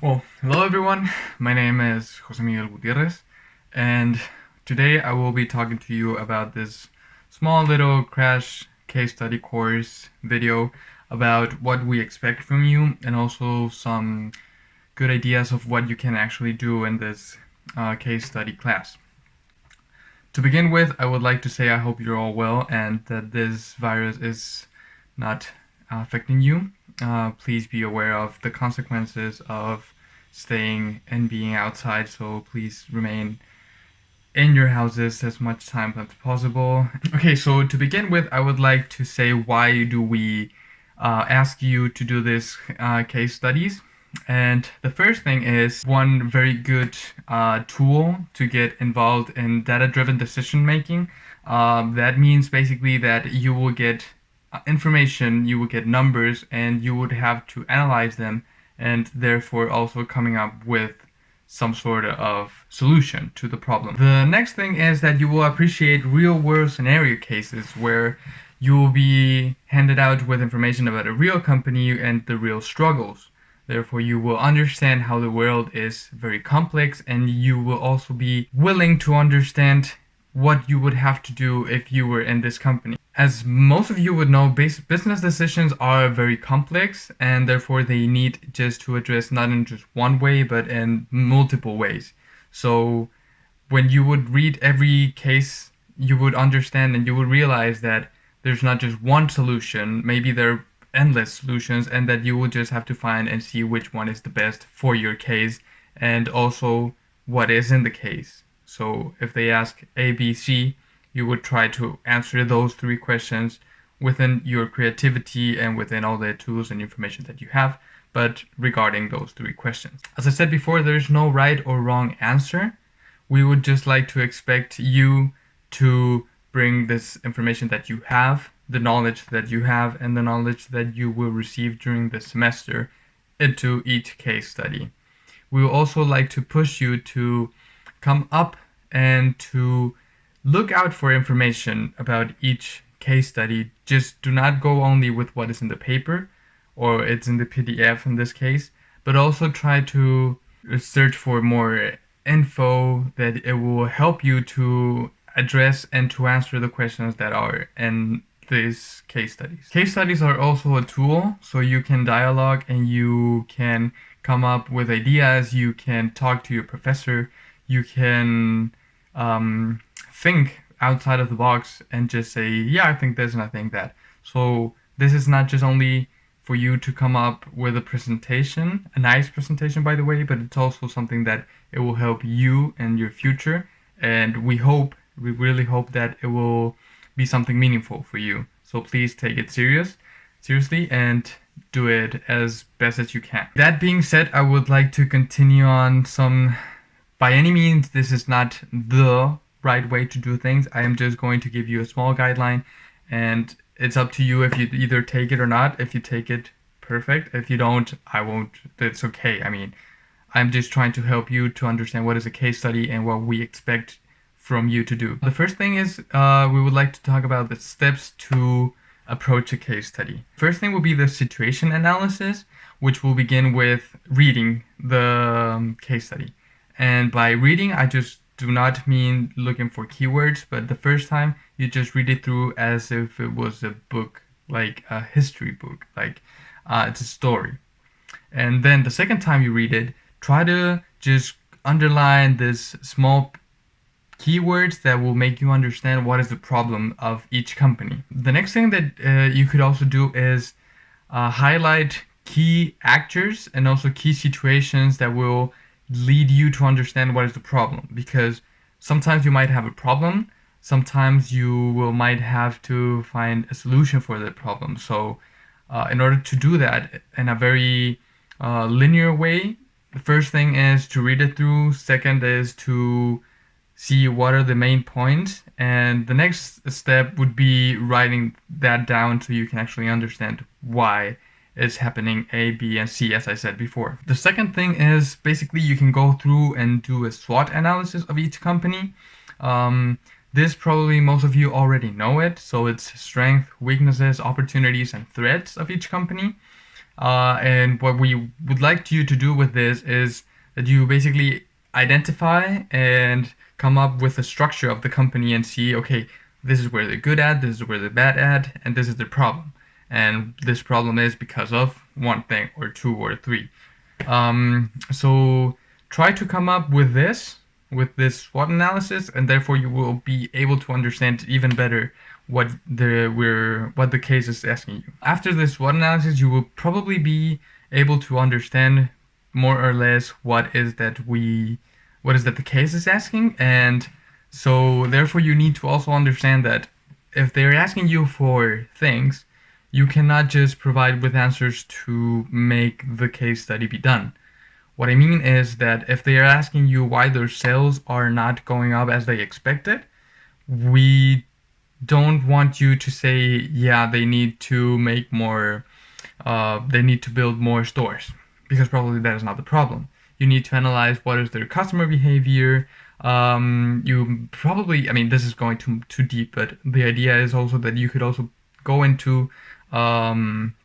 Well, hello everyone. My name is Jose Miguel Gutierrez, and today I will be talking to you about this small little crash case study course video about what we expect from you and also some good ideas of what you can actually do in this case study class. To begin with, I would like to say I hope you're all well and that this virus is not affecting you. Please be aware of the consequences of staying and being outside, so please remain in your houses as much time as possible. Okay, so to begin with, I would like to say why do we ask you to do this case studies? And the first thing is one very good tool to get involved in data-driven decision making. That means basically that you will get information, you will get numbers, and you would have to analyze them, and therefore also coming up with some sort of solution to the problem. The next thing is that you will appreciate real world scenario cases where you will be handed out with information about a real company and the real struggles. Therefore, you will understand how the world is very complex, and you will also be willing to understand what you would have to do if you were in this company. As most of you would know, business decisions are very complex, and therefore they need just to address not in just one way, but in multiple ways. So when you would read every case, you would understand and you would realize that there's not just one solution. Maybe there are endless solutions, and that you will just have to find and see which one is the best for your case and also what is in the case. So if they ask A, B, C, you would try to answer those three questions within your creativity and within all the tools and information that you have, but regarding those three questions. As I said before, there's no right or wrong answer. We would just like to expect you to bring this information that you have, the knowledge that you have, and the knowledge that you will receive during the semester into each case study. We will also like to push you to come up and to look out for information about each case study. Just do not go only with what is in the paper or it's in the PDF in this case, but also try to search for more info that it will help you to address and to answer the questions that are in these case studies. Case studies are also a tool, so you can dialogue and you can come up with ideas, you can talk to your professor, you can think outside of the box and just say, yeah, I think this and I think that. So this is not just only for you to come up with a presentation, a nice presentation by the way, but it's also something that it will help you in your future, and we really hope that it will be something meaningful for you. So please take it seriously and do it as best as you can. That being said, I would like to continue on some, by any means, this is not the right way to do things. I am just going to give you a small guideline, and it's up to you if you either take it or not. If you take it, perfect. If you don't, I won't. It's okay. I mean, I'm just trying to help you to understand what is a case study and what we expect from you to do. The first thing is we would like to talk about the steps to approach a case study. First thing will be the situation analysis, which will begin with reading the case study. And by reading, I just do not mean looking for keywords, but the first time you just read it through as if it was a book, like a history book, like it's a story. And then the second time you read it, try to just underline this small keywords that will make you understand what is the problem of each company. The next thing that you could also do is highlight key actors and also key situations that will lead you to understand what is the problem, because sometimes you might have a problem, sometimes you might have to find a solution for that problem. So in order to do that in a very linear way, the first thing is to read it through, second is to see what are the main points, and the next step would be writing that down so you can actually understand why it's happening A, B, and C, as I said before. The second thing is basically you can go through and do a SWOT analysis of each company. This probably most of you already know it, so it's strength, weaknesses, opportunities, and threats of each company. And what we would like you to do with this is that you basically identify and come up with a structure of the company and see, okay, this is where they're good at, this is where they're bad at, and this is their problem. And this problem is because of one thing or two or three. So try to come up with this SWOT analysis, and therefore you will be able to understand even better what the case is asking you. After this SWOT analysis, you will probably be able to understand more or less what is that the case is asking, and so therefore you need to also understand that if they're asking you for things, you cannot just provide with answers to make the case study be done. What I mean is that if they are asking you why their sales are not going up as they expected, we don't want you to say, yeah, they need to make more, they need to build more stores, because probably that is not the problem. You need to analyze what is their customer behavior. You probably, I mean, this is going too deep, but the idea is also that you could also go into um,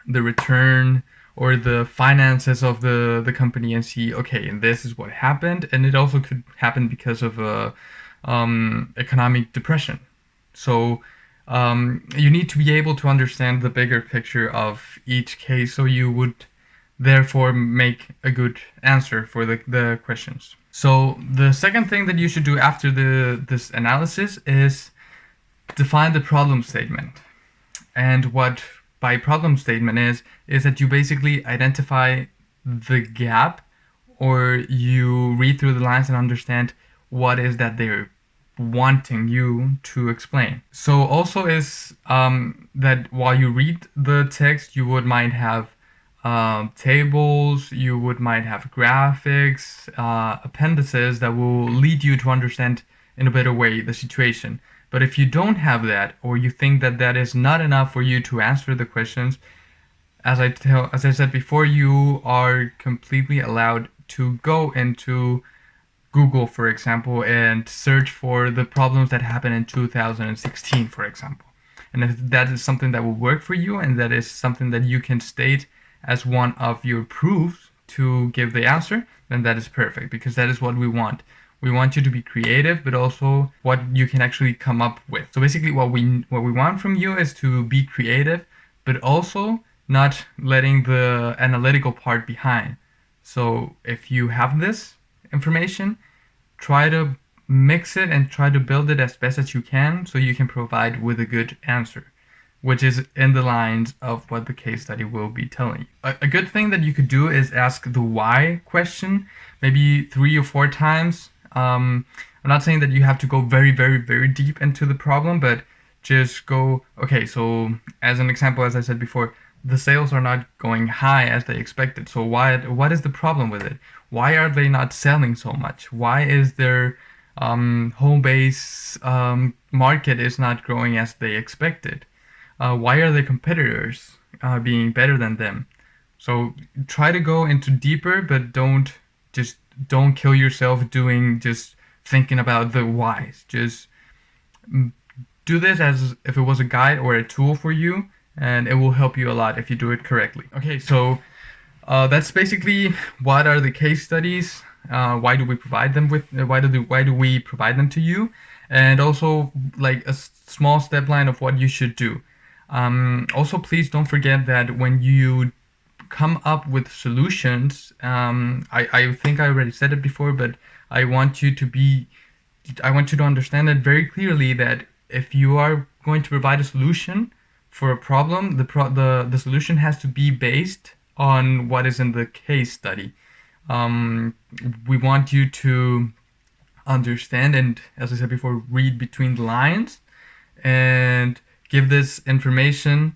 the return or the finances of the company and see, okay, and this is what happened, and it also could happen because of economic depression. So you need to be able to understand the bigger picture of each case, so you would therefore make a good answer for the questions. So the second thing that you should do after this analysis is define the problem statement. And what by problem statement is that you basically identify the gap, or you read through the lines and understand what is that they're wanting you to explain. So also is that while you read the text, you would might have tables, you would might have graphics, appendices that will lead you to understand in a better way the situation. But if you don't have that, or you think that that is not enough for you to answer the questions, as I said before, you are completely allowed to go into Google, for example, and search for the problems that happened in 2016, for example. And if that is something that will work for you, and that is something that you can state as one of your proofs to give the answer, then that is perfect, because that is what we want. We want you to be creative, but also what you can actually come up with. So basically what we want from you is to be creative, but also not letting the analytical part behind. So if you have this information, try to mix it and try to build it as best as you can, so you can provide with a good answer, which is in the lines of what the case study will be telling you. A good thing that you could do is ask the why question maybe 3 or 4 times. I'm not saying that you have to go very, very, very deep into the problem, but just go, okay, so as an example, as I said before, the sales are not going high as they expected. So what is the problem with it? Why are they not selling so much? Why is their home base market is not growing as they expected? Why are their competitors being better than them? So try to go into deeper, but don't kill yourself doing just thinking about the whys. Just do this as if it was a guide or a tool for you, and it will help you a lot if you do it correctly. Okay, so that's basically what are the case studies. Why do we provide them with? Why do we provide them to you? And also like a small step line of what you should do. Also, please don't forget that when you come up with solutions, I think I already said it before, but I want you to understand it very clearly that if you are going to provide a solution for a problem, the solution has to be based on what is in the case study. We want you to understand and, as I said before, read between the lines and give this information,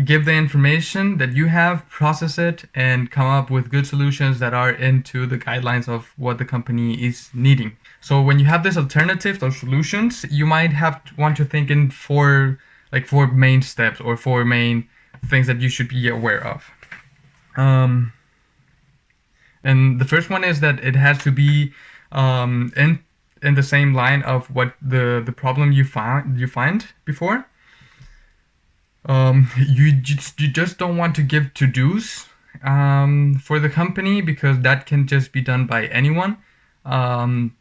give the information that you have, process it, and come up with good solutions that are into the guidelines of what the company is needing. So when you have this alternative or solutions, you might want to think in four main steps or 4 main things that you should be aware of. And the first one is that it has to be in the same line of what the problem you find before. You just don't want to give to-dos for the company because that can just be done by anyone.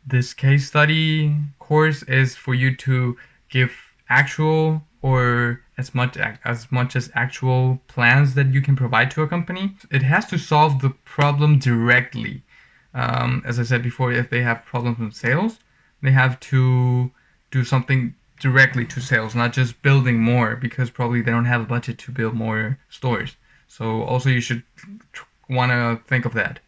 This case study course is for you to give actual or as much as actual plans that you can provide to a company. It has to solve the problem directly. As I said before, if they have problems with sales, they have to do something directly to sales, not just building more because probably they don't have a budget to build more stores. So also you should want to think of that.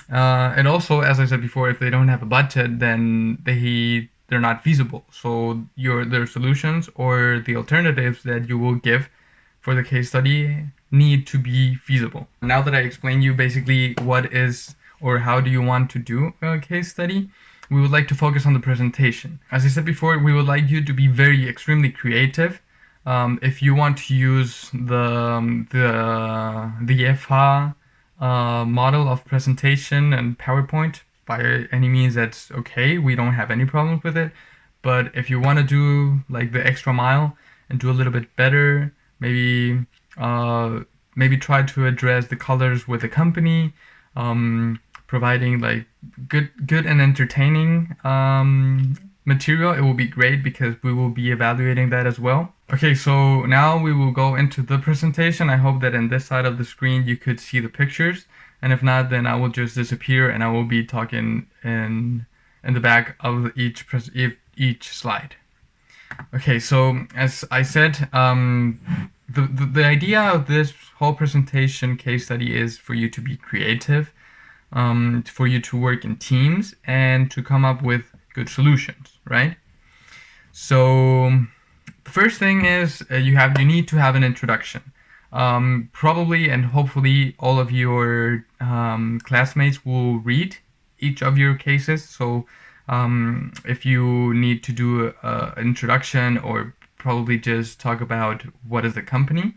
And also, as I said before, if they don't have a budget, then they're not feasible. So their solutions or the alternatives that you will give for the case study need to be feasible. Now that I explained you basically what is or how do you want to do a case study, we would like to focus on the presentation. As I said before, we would like you to be very extremely creative. If you want to use the FH model of presentation and PowerPoint, by any means, that's okay. We don't have any problems with it. But if you want to do like the extra mile and do a little bit better, uh, maybe try to address the colors with the company, providing like good and entertaining material. It will be great because we will be evaluating that as well. Okay, so now we will go into the presentation. I hope that in this side of the screen you could see the pictures, and if not, then I will just disappear and I will be talking in the back of each slide. Okay, so as I said, the idea of this whole presentation case study is for you to be creative, for you to work in teams, and to come up with good solutions, right? So the first thing is you need to have an introduction. Probably and hopefully all of your classmates will read each of your cases. So if you need to do an introduction or probably just talk about what is the company,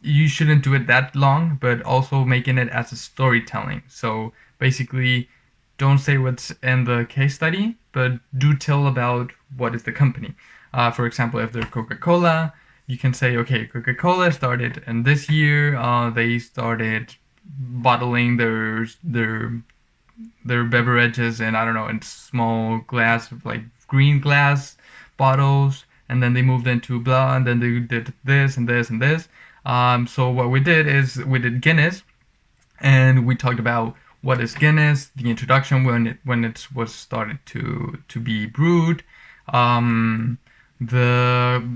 you shouldn't do it that long, but also making it as a storytelling. So basically, don't say what's in the case study, but do tell about what is the company. For example, if they're Coca-Cola, you can say, okay, Coca-Cola started in this year. They started bottling their beverages in, I don't know, in small glass, like green glass bottles, and then they moved into blah, and then they did this and this and this. So what we did is we did Guinness, and we talked about what is Guinness, the introduction when it was started to be brewed, the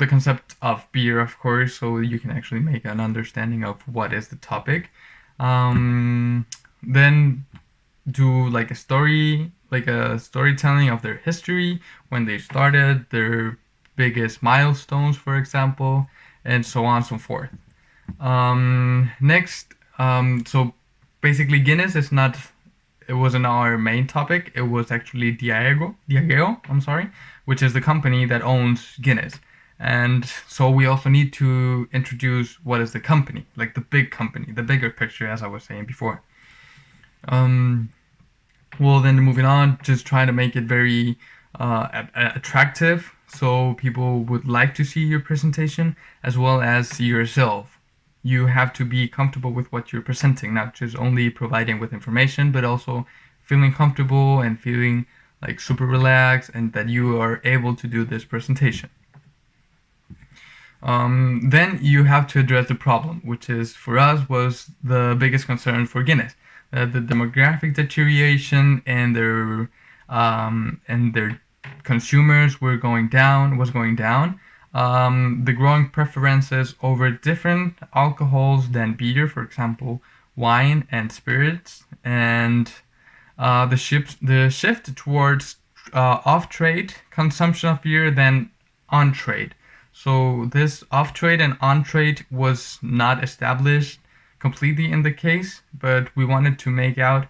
concept of beer, of course, so you can actually make an understanding of what is the topic. Then do like a storytelling of their history, when they started, their biggest milestones, for example, and so on and so forth. Next, so basically Guinness is not, it wasn't our main topic. It was actually Diageo, I'm sorry, which is the company that owns Guinness. And so we also need to introduce what is the company, like the big company, the bigger picture, as I was saying before. Well, then moving on, just trying to make it very attractive so people would like to see your presentation as well as see yourself. You have to be comfortable with what you're presenting, not just only providing with information, but also feeling comfortable and feeling like super relaxed and that you are able to do this presentation. Then you have to address the problem, which is for us was the biggest concern for Guinness. The demographic deterioration and their consumers was going down. The growing preferences over different alcohols than beer, for example, wine and spirits, and the shift towards off-trade consumption of beer than on-trade. So this off-trade and on-trade was not established completely in the case, but we wanted to make out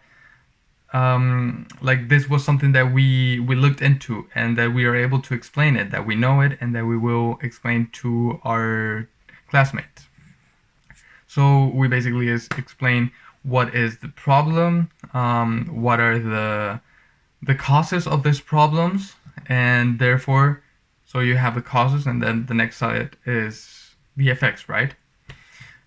like this was something that we looked into and that we are able to explain it, that we know it, and that we will explain to our classmates. So we basically explain what is the problem, what are the causes of these problems, and therefore, so you have the causes, and then the next slide is the effects, right?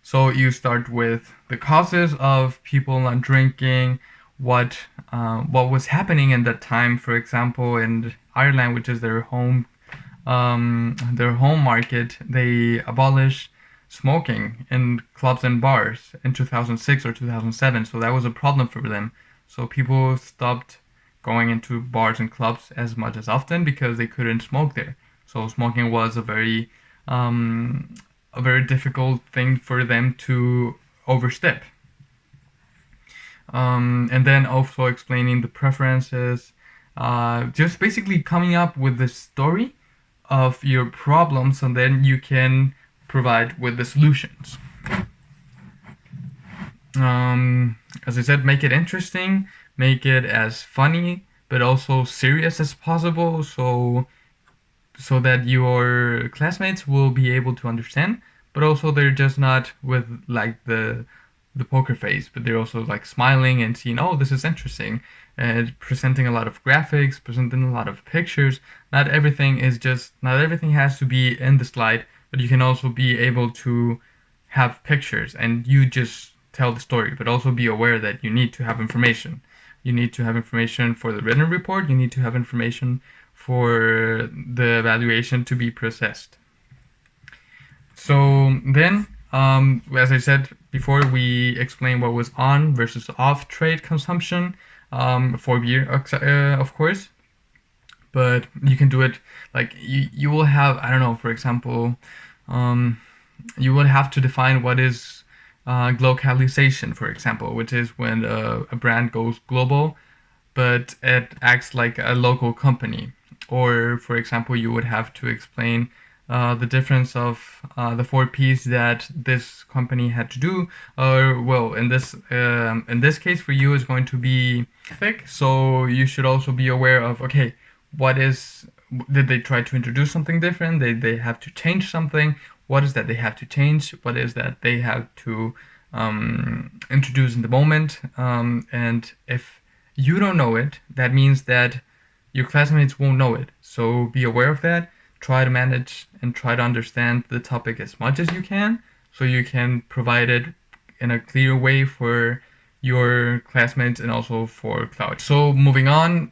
So you start with the causes of people not drinking, what was happening in that time. For example, in Ireland, which is their home market, they abolished smoking in clubs and bars in 2006 or 2007. So that was a problem for them. So people stopped going into bars and clubs as much as often because they couldn't smoke there. So smoking was um, a very difficult thing for them to overstep. And then also explaining the preferences, just basically coming up with the story of your problems, and then you can provide with the solutions. As I said, make it interesting, make it as funny but also serious as possible, so that your classmates will be able to understand, but also they're just not with like the poker face, but they're also like smiling and seeing, oh, this is interesting, and presenting a lot of graphics, presenting a lot of pictures. Not everything has to be in the slide, but you can also be able to have pictures and you just tell the story, but also be aware that you need to have information. You need to have information for the written report, you need to have information for the evaluation to be processed. So then, as I said before, we explained what was on versus off trade consumption for beer, of course. But you can do it like you will have, I don't know, for example, um, you would have to define what is globalization, for example, which is when a brand goes global, but it acts like a local company. Or, for example, you would have to explain the difference of the four P's that this company had to do. Or, well, in this case, for you, is going to be ethic. So you should also be aware of, okay, what is did they try to introduce something different? They have to change something. What is that they have to change? What is that they have to introduce in the moment? And if you don't know it, that means that your classmates won't know it. So be aware of that. Try to manage and try to understand the topic as much as you can so you can provide it in a clear way for your classmates and also for Cloud. So moving on,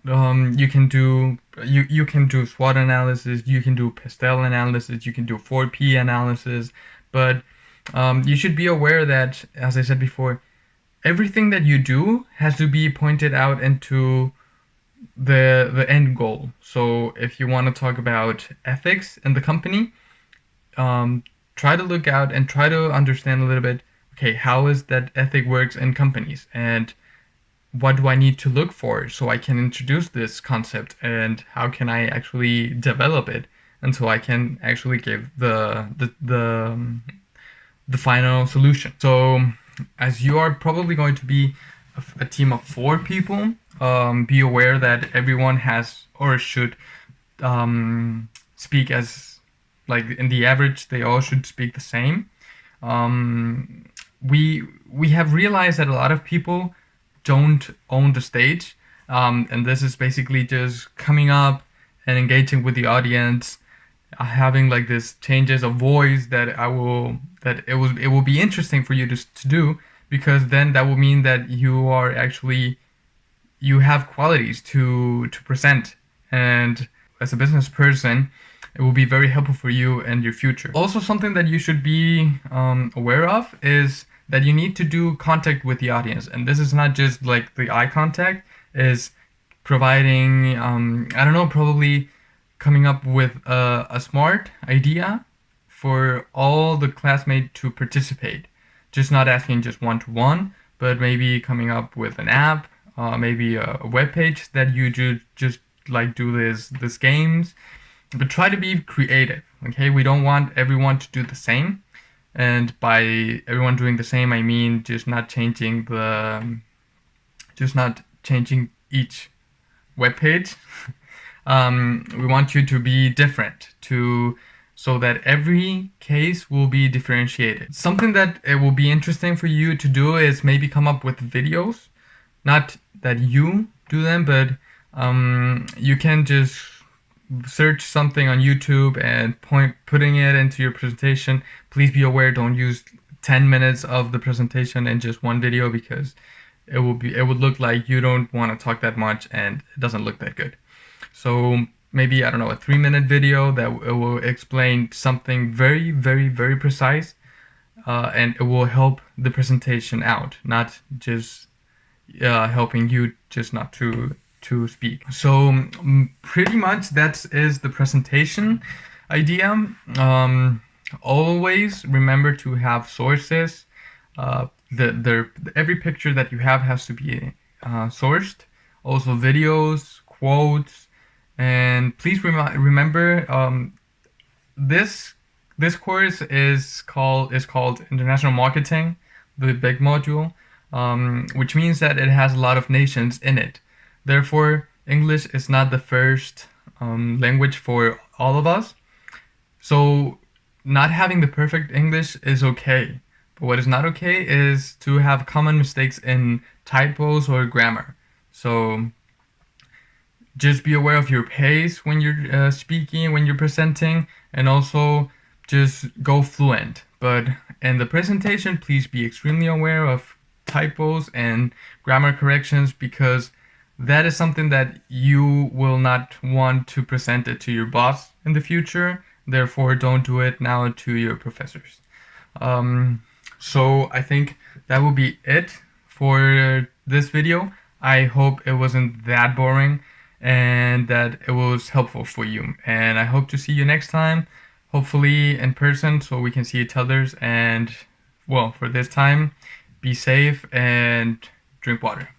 you can do SWOT analysis, you can do pastel analysis, you can do 4P analysis, but you should be aware that, as I said before, everything that you do has to be pointed out into the end goal. So if you want to talk about ethics in the company, try to look out and try to understand a little bit, okay, how is that ethic works in companies, and what do I need to look for so I can introduce this concept, and how can I actually develop it, and so I can actually give the final solution. So as you are probably going to be a team of 4 people, be aware that everyone has or should speak as, like, in the average, they all should speak the same. We have realized that a lot of people don't own the stage, and this is basically just coming up and engaging with the audience, having like this changes of voice it will be interesting for you to do, because then that will mean that you have qualities to present, and as a business person it will be very helpful for you and your future. Also, something that you should be aware of is that you need to do contact with the audience, and this is not just like the eye contact, is providing I don't know, probably coming up with a smart idea for all the classmates to participate, just not asking just one-to-one, but maybe coming up with an app, maybe a web page that you just like do this games, but try to be creative. Okay, we don't want everyone to do the same, and by everyone doing the same, I mean just not changing each web page. We want you to be different, so that every case will be differentiated. Something that it will be interesting for you to do is maybe come up with videos, not that you do them, but you can just search something on YouTube and putting it into your presentation, please be aware, don't use 10 minutes of the presentation in just one video, because it would look like you don't want to talk that much and it doesn't look that good. So maybe, I don't know, a 3-minute video that it will explain something very, very, very precise, and it will help the presentation out, not just helping you just not to speak. So pretty much that is the presentation idea. Always remember to have sources. Every picture that you have has to be sourced. Also videos, quotes, and please remember, this this course is called International Marketing, the big module, which means that it has a lot of nations in it. Therefore, English is not the first language for all of us. So, not having the perfect English is okay. But what is not okay is to have common mistakes in typos or grammar. So, just be aware of your pace when you're speaking, when you're presenting, and also just go fluent. But in the presentation, please be extremely aware of typos and grammar corrections, because that is something that you will not want to present it to your boss in the future. Therefore, don't do it now to your professors. Um, so I think that will be it for this video. I hope it wasn't that boring and that it was helpful for you. And I hope to see you next time, hopefully in person, so we can see each other's. And well, for this time, be safe and drink water.